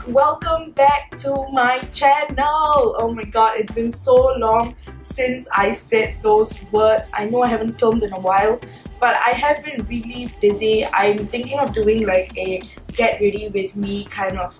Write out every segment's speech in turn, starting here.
welcome back to my channel. Oh my god, it's been so long since I said those words. I know I haven't filmed in a while, but I have been really busy. I'm thinking of doing like a get ready with me kind of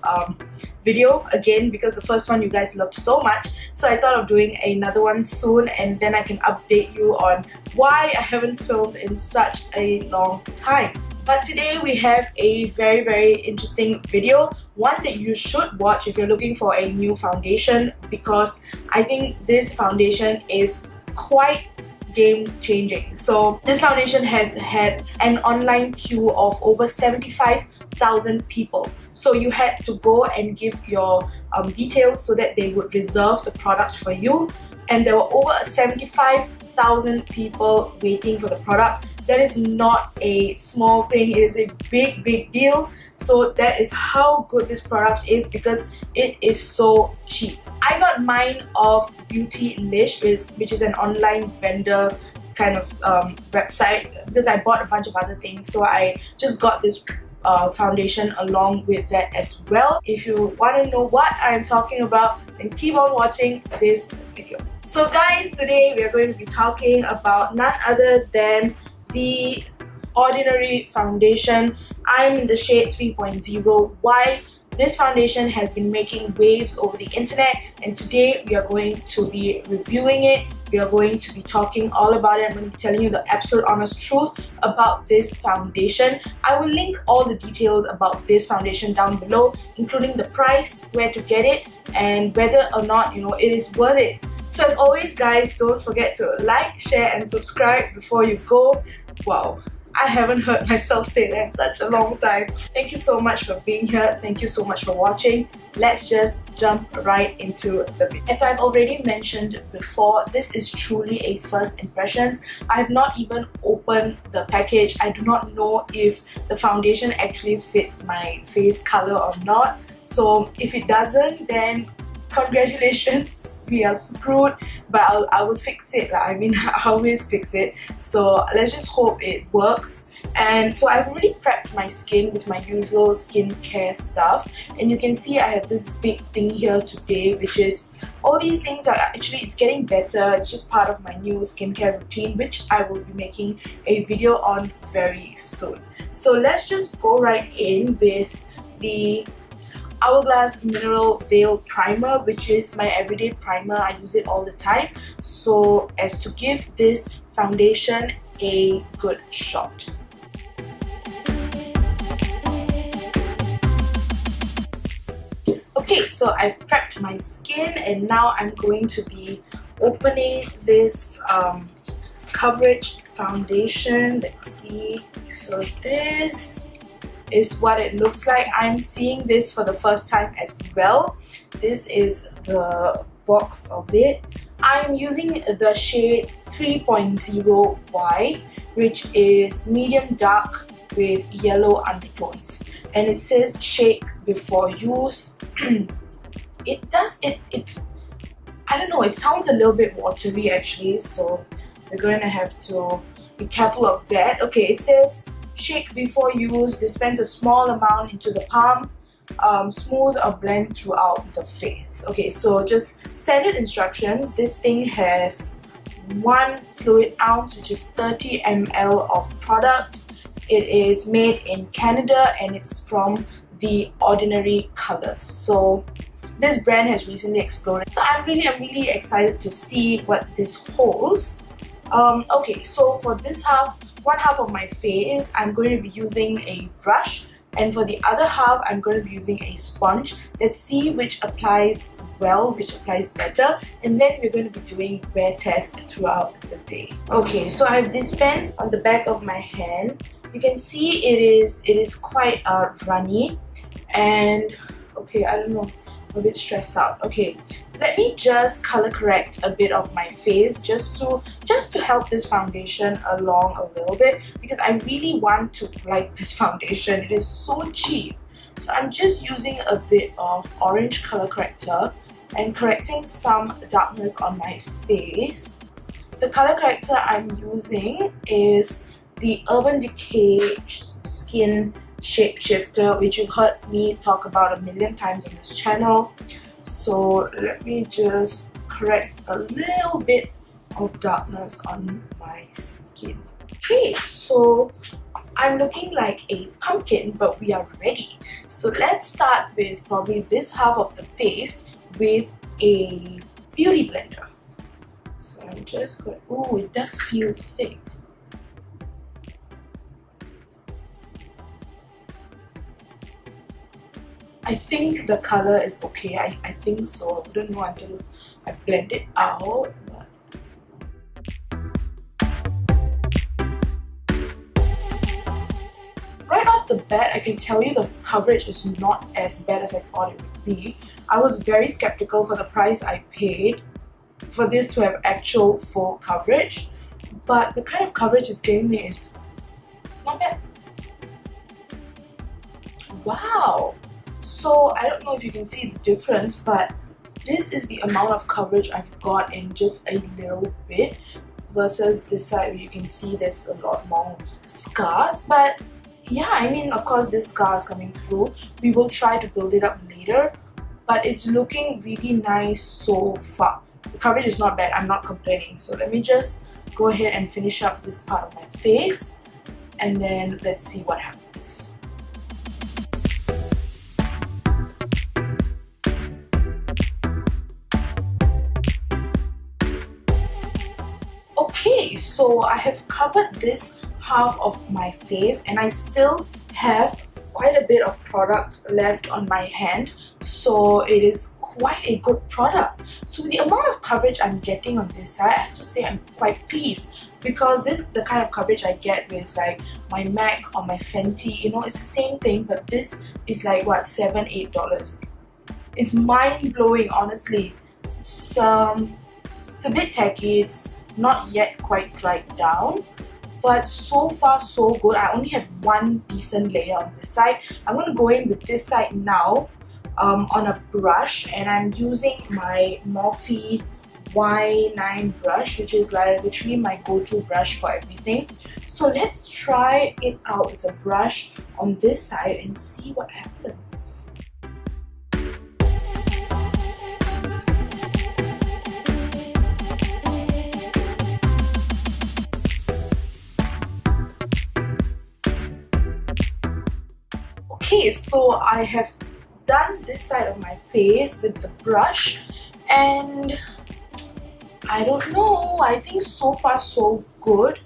video again, because the first one you guys loved so much, so I thought of doing another one soon, and then I can update you on why I haven't filmed in such a long time. But today we have a very interesting video, one that you should watch if you're looking for a new foundation, because I think this foundation is quite game changing. So this foundation has had an online queue of over 75,000 people. So you had to go and give your details so that they would reserve the product for you, and there were over 75,000 people waiting for the product. That is not a small thing, it is a big deal. So that is how good this product is, because it is so cheap. I got mine off Beautylish, which is an online vendor kind of website, because I bought a bunch of other things, so I just got this foundation along with that as well. If you want to know what I'm talking about, then keep on watching this video. So guys, today we are going to be talking about none other than the Ordinary foundation. I'm in the shade 3.0. Why? This foundation has been making waves over the internet, and today we are going to be reviewing it. We are going to be talking all about it. I'm going to be telling you the absolute honest truth about this foundation. I will link all the details about this foundation down below, including the price, where to get it, and whether or not it is worth it. So as always guys, don't forget to like, share and subscribe before you go. Wow, I haven't heard myself say that in such a long time. Thank you so much for being here. Thank you so much for watching. Let's just jump right into the video. As I've already mentioned before, this is truly a first impressions. I have not even opened the package. I do not know if the foundation actually fits my face color or not. So if it doesn't, then congratulations, we are screwed, but I will fix it. I mean, I always fix it, so let's just hope it works. And so I've already prepped my skin with my usual skincare stuff, and you can see I have this big thing here today, which is all these things are actually, it's getting better. It's just part of my new skincare routine, which I will be making a video on very soon. So let's just go right in with the Hourglass Mineral Veil Primer, which is my everyday primer. I use it all the time, so as to give this foundation a good shot. Okay, so I've prepped my skin, and now I'm going to be opening this coverage foundation. Let's see. So this is what it looks like. I'm seeing this for the first time as well. This is the box of it. I'm using the shade 3.0Y, which is medium dark with yellow undertones, and it says shake before use. I don't know, it sounds a little bit watery actually, so we're going to have to be careful of that. Okay, it says shake before use, dispense a small amount into the palm, smooth or blend throughout the face. Okay, so just standard instructions. This thing has 1 fluid ounce, which is 30 ml of product. It is made in Canada, and it's from the Ordinary colors. So this brand has recently exploded, so I'm really excited to see what this holds. Okay, so for this one half of my face, I'm going to be using a brush, and for the other half, I'm going to be using a sponge. Let's see which applies well, which applies better, and then we're going to be doing wear test throughout the day. Okay, so I've dispensed on the back of my hand. You can see it is quite runny, and okay, I don't know, I'm a bit stressed out. Okay, let me just color correct a bit of my face just to help this foundation along a little bit, because I really want to like this foundation. It is so cheap. So I'm just using a bit of orange color corrector and correcting some darkness on my face. The color corrector I'm using is the Decay Skin ShapeShifter, which you've heard me talk about a million times on this channel. So let me just correct a little bit of darkness on my skin. Okay, so I'm looking like a pumpkin, but we are ready. So let's start with probably this half of the face with a beauty blender. So I'm just going, oh, it does feel thick. I think the color is okay. I think so. I wouldn't know until I blend it out. But right off the bat, I can tell you the coverage is not as bad as I thought it would be. I was very skeptical for the price I paid for this to have actual full coverage, but the kind of coverage it's giving me is not bad. Wow! So I don't know if you can see the difference, but this is the amount of coverage I've got in just a little bit versus this side where you can see there's a lot more scars. But yeah, I mean, of course this scar is coming through. We will try to build it up later, but it's looking really nice so far. The coverage is not bad, I'm not complaining. So let me just go ahead and finish up this part of my face, and then let's see what happens. Okay, so I have covered this half of my face and I still have quite a bit of product left on my hand, so it is quite a good product. So the amount of coverage I'm getting on this side, I have to say I'm quite pleased, because this is the kind of coverage I get with like my MAC or my Fenty. You know, it's the same thing, but this is like what, $7-8. It's mind-blowing, honestly. It's a bit tacky, it's not yet quite dried down, but so far so good. I only have one decent layer on this side. I'm going to go in with this side now on a brush, and I'm using my Morphe Y9 brush, which is like literally my go-to brush for everything. So let's try it out with a brush on this side and see what happens. Okay, so I have done this side of my face with the brush, and I don't know, I think so far so good,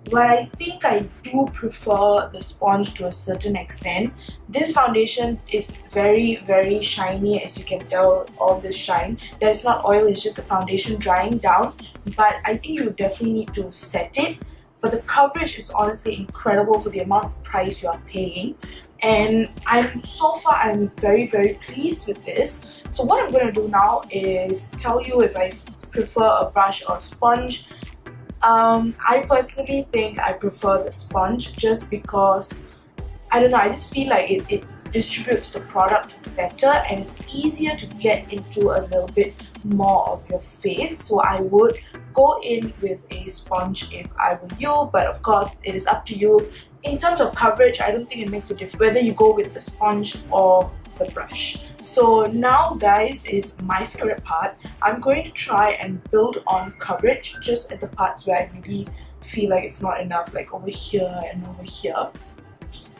but I think I do prefer the sponge to a certain extent. This foundation is very shiny, as you can tell, all this shine. There's not oil, it's just the foundation drying down, but I think you definitely need to set it. But the coverage is honestly incredible for the amount of price you are paying, and so far I'm very pleased with this. So what I'm going to do now is tell you if I prefer a brush or a sponge. I personally think I prefer the sponge, just because, I don't know, I just feel like it distributes the product better and it's easier to get into a little bit more of your face. So I would go in with a sponge if I were you, but of course it is up to you. In terms of coverage, I don't think it makes a difference whether you go with the sponge or the brush. So now, guys, is my favorite part. I'm going to try and build on coverage just at the parts where I really feel like it's not enough, like over here and over here.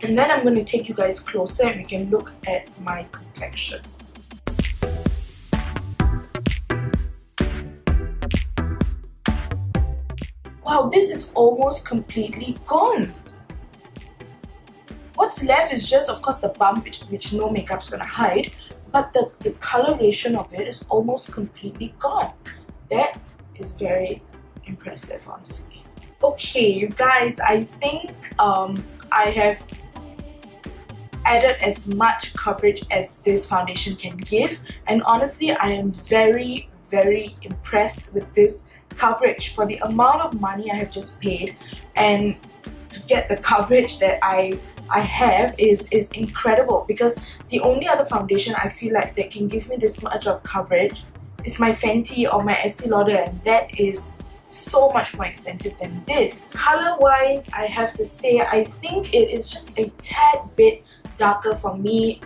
And then I'm going to take you guys closer and we can look at my complexion. Wow, this is almost completely gone. What's left is just, of course, the bump, which no makeup's gonna hide, but the coloration of it is almost completely gone. That is very impressive, honestly. Okay, you guys, I think I have added as much coverage as this foundation can give, and honestly I am very impressed with this coverage for the amount of money I have just paid, and to get the coverage that I have is incredible, because the only other foundation I feel like that can give me this much of coverage is my Fenty or my Estee Lauder, and that is so much more expensive than this. Color wise, I have to say I think it is just a tad bit darker for me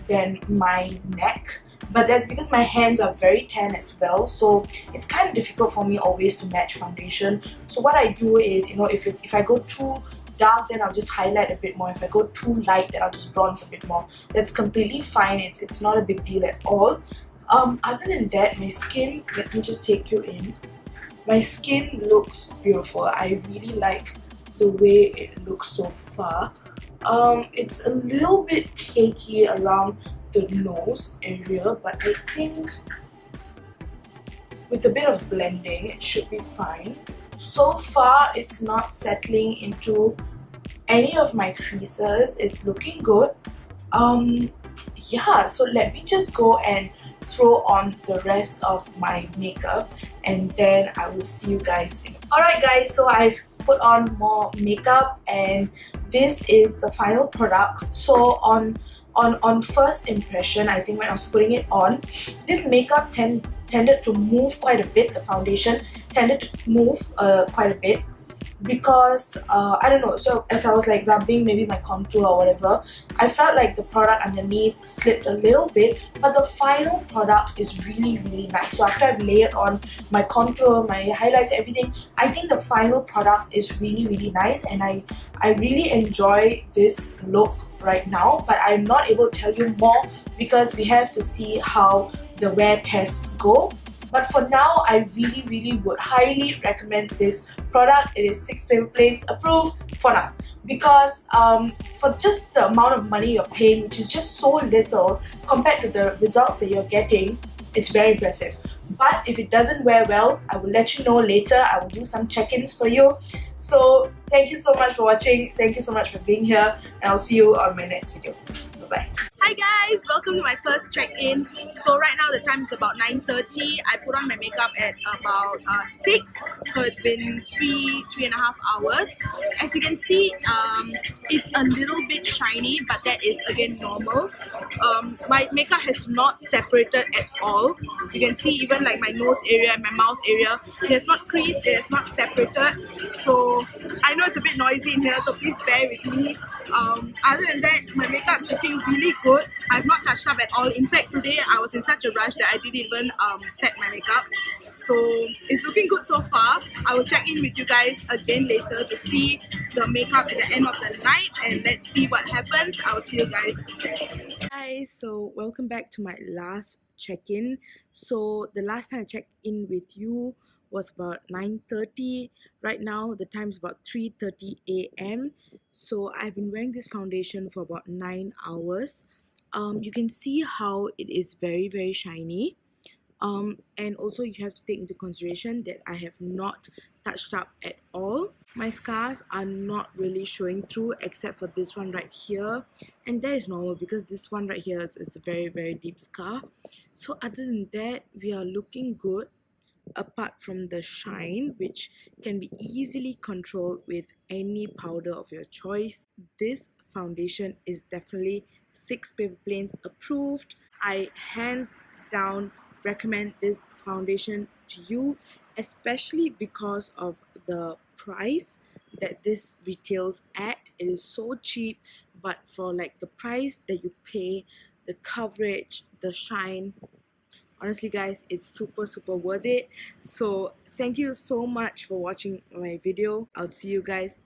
than my neck, but that's because my hands are very tan as well, so it's kind of difficult for me always to match foundation. So what I do is, you know, if I go too dark, then I'll just highlight a bit more. If I go too light, then I'll just bronze a bit more. That's completely fine. It's not a big deal at all. Other than that, my skin, let me just take you in. My skin looks beautiful. I really like the way it looks so far. It's a little bit cakey around the nose area, but I think with a bit of blending it should be fine. So far it's not settling into any of my creases. It's looking good. Yeah, so let me just go and throw on the rest of my makeup and then I will see you guys. Alright guys, so I've put on more makeup and this is the final products. So on first impression, I think when I was putting it on, this makeup tended to move quite a bit. The foundation tended to move quite a bit because I don't know, so as I was like rubbing maybe my contour or whatever, I felt like the product underneath slipped a little bit, but the final product is really nice. So after I've layered on my contour, my highlights, everything, I think the final product is really nice and I really enjoy this look right now, but I'm not able to tell you more because we have to see how the wear tests go. But for now, I really would highly recommend this product. It is 6 paper planes approved for now because for just the amount of money you're paying, which is just so little compared to the results that you're getting, it's very impressive. But if it doesn't wear well, I will let you know later. I will do some check-ins for you. So thank you so much for watching. Thank you so much for being here, and I'll see you on my next video. Bye-bye. Hi guys, welcome to my first check-in. So right now the time is about 9:30. I put on my makeup at about 6, so it's been three and a half hours. As you can see, it's a little bit shiny, but that is again normal. My makeup has not separated at all. You can see even like my nose area and my mouth area, it has not creased, it has not separated. So I know it's a bit noisy in here, so please bear with me. Other than that, my makeup is looking really good. I've not touched up at all. In fact, today I was in such a rush that I didn't even set my makeup. So it's looking good so far. I will check in with you guys again later to see the makeup at the end of the night, and let's see what happens. I'll see you guys then. Guys, so welcome back to my last check-in. So the last time I checked in with you was about 9:30. Right now the time is about 3:30 a.m. So I've been wearing this foundation for about 9 hours. You can see how it is very shiny. And also you have to take into consideration that I have not touched up at all. My scars are not really showing through except for this one right here, and that is normal because this one right here is a very deep scar. So other than that, we are looking good apart from the shine, which can be easily controlled with any powder of your choice. This foundation is definitely 6 paper planes approved. I hands down recommend this foundation to you, especially because of the price that this retails at. It is so cheap, but for like the price that you pay, the coverage, the shine, honestly guys, it's super worth it. So thank you so much for watching my video. I'll see you guys